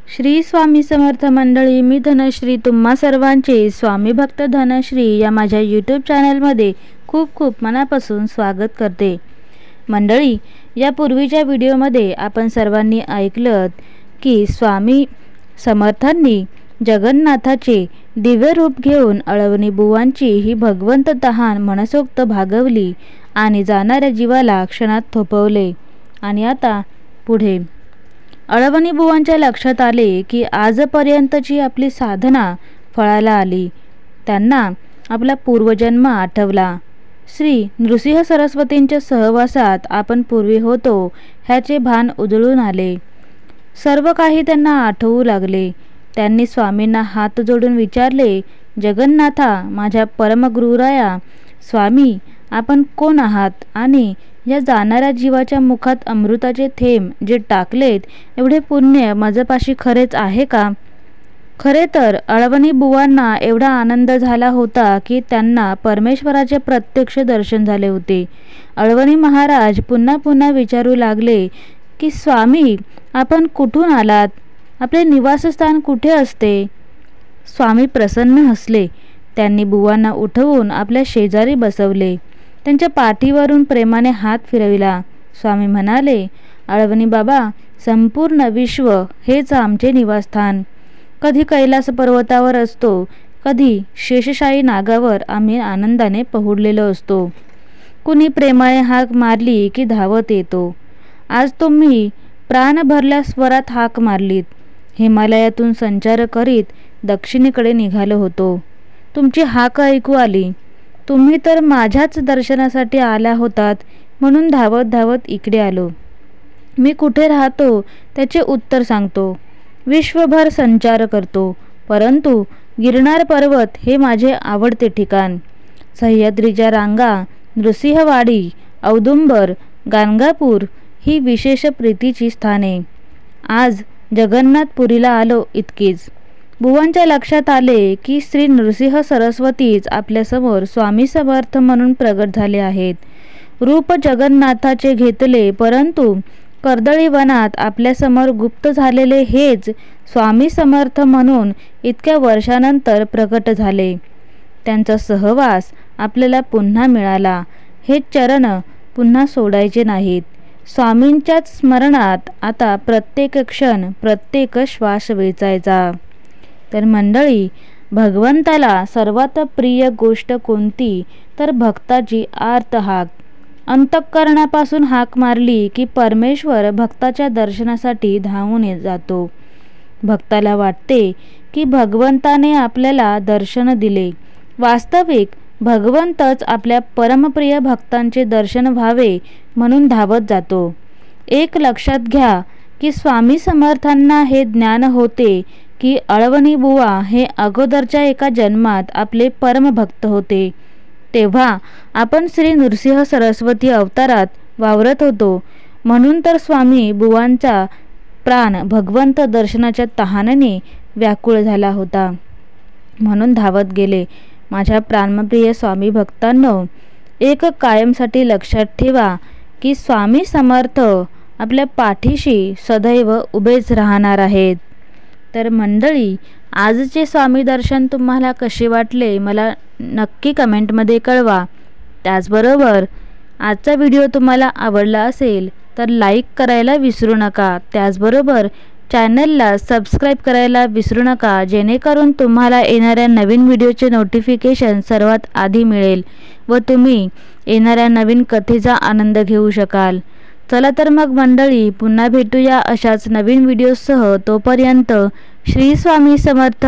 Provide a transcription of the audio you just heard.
श्री स्वामी समर्थ मंडळी, मी धनश्री तुम्हा सर्वांचे स्वामी भक्त धनश्री या माझ्या यूट्यूब चॅनलमध्ये खूप खूप मनापासून स्वागत करते। मंडळी, या पूर्वीच्या व्हिडिओमध्ये आपण सर्वांनी ऐकलं की स्वामी समर्थांनी जगन्नाथाचे दिव्य रूप घेऊन अळवणी बुवांची ही भगवंत तहान मनसोक्त भागवली आणि जाणाऱ्या जीवाला क्षणात थोपवले। आणि आता पुढे अळवणी बुवांच्या लक्षात आले की आजपर्यंतची आपली साधना फळाला आली। त्यांना आपला पूर्वजन्म आठवला। श्री नृसिंह सरस्वतींच्या सहवासात आपण पूर्वी होतो ह्याचे भान उजळून आले। सर्व काही त्यांना आठवू लागले। त्यांनी स्वामींना हात जोडून विचारले, जगन्नाथा, माझ्या परमगुरुराया, स्वामी, आपण कोण आहात आणि या जाणाऱ्या जीवाच्या मुखात अमृताचे थेंब जे टाकलेत एवढे पुण्य माझ्यापाशी खरेच आहे का? खरे तर अळवणी बुवांना एवढा आनंद झाला होता की त्यांना परमेश्वराचे प्रत्यक्ष दर्शन झाले होते। अळवणी महाराज पुन्हा पुन्हा विचारू लागले की स्वामी, आपण कुठून आलात? आपले निवासस्थान कुठे असते? स्वामी प्रसन्न हसले। त्यांनी बुवांना उठवून आपल्या शेजारी बसवले। त्यांच्या पाठीवरून प्रेमाने हात फिरविला। स्वामी म्हणाले, अळवणी बाबा, संपूर्ण विश्व हेच आमचे निवासस्थान। कधी कैलास पर्वतावर असतो, कधी शेषशायी नागावर आम्ही आनंदाने पहुडलेलो असतो। कुणी प्रेमाने हाक मारली की धावत येतो। आज तुम्ही प्राण भरल्या स्वरात हाक मारलीत। हिमालयातून संचार करीत दक्षिणेकडे निघालो होतो। तुमची हाक ऐकू आली। तुम्ही तर माझ्याच दर्शनासाठी आल्या होतात, म्हणून धावत धावत इकडे आलो। मी कुठे राहतो त्याचे उत्तर सांगतो। विश्वभर संचार करतो, परंतु गिरनार पर्वत हे माझे आवडते ठिकाण। सह्याद्रीच्या रांगा, नृसिंहवाडी, औदुंबर, गाणगापूर ही विशेष प्रीतीची स्थाने। आज जगन्नाथपुरीला आलो इतकेच। बुवांच्या लक्षात आले की श्री नृसिंह सरस्वतीच आपल्यासमोर स्वामी समर्थ म्हणून प्रगट झाले आहेत। रूप जगन्नाथाचे घेतले, परंतु कर्दळी वनात आपल्यासमोर गुप्त झालेले हेच स्वामी समर्थ म्हणून इतक्या वर्षानंतर प्रकट झाले। त्यांचा सहवास आपल्याला पुन्हा मिळाला। हे चरण पुन्हा सोडायचे नाहीत। स्वामींच्याच स्मरणात आता प्रत्येक क्षण, प्रत्येक श्वास वेचायचा। तर मंडळी, भगवंताला सर्वात प्रिय गोष्ट कोणती तर भक्ताची आर्त हाक। अंतःकरणापासून हाक मारली की परमेश्वर भक्ताच्या दर्शनासाठी धावून जातो। भक्ताला वाटते की भगवंताने आपल्याला दर्शन दिले। वास्तविक भगवंतच आपल्या परमप्रिय भक्तांचे दर्शन व्हावे म्हणून धावत जातो। एक लक्षात घ्या की स्वामी समर्थांना हे ज्ञान होते की अळवणी बुवा हे अगोदरच्या एका जन्मात आपले परमभक्त होते। तेव्हा आपण श्री नृसिंह सरस्वती अवतारात वावरत होतो, म्हणून तर स्वामी बुवांचा प्राण भगवंत दर्शनाच्या तहानेने व्याकुळ झाला होता, म्हणून धावत गेले। माझ्या प्राणप्रिय स्वामी भक्तांनो, एक कायमसाठी लक्षात ठेवा की स्वामी समर्थ आपल्या पाठीशी सदैव उभेच राहणार आहेत। तर मंडळी, आजचे स्वामी दर्शन तुम्हाला कसे वाटले मला नक्की कमेंटमध्ये कळवा। त्याचबरोबर आजचा व्हिडिओ तुम्हाला आवडला असेल तर लाईक करायला विसरू नका। त्याचबरोबर चॅनलला सबस्क्राईब करायला विसरू नका, जेणेकरून तुम्हाला येणाऱ्या नवीन व्हिडिओचे नोटिफिकेशन सर्वात आधी मिळेल व तुम्ही येणाऱ्या नवीन कथेचा आनंद घेऊ शकाल। चला तर मग मंडळी, पुन्हा भेटूया अशाच नवीन व्हिडिओसह। तोपर्यंत श्री स्वामी समर्थ।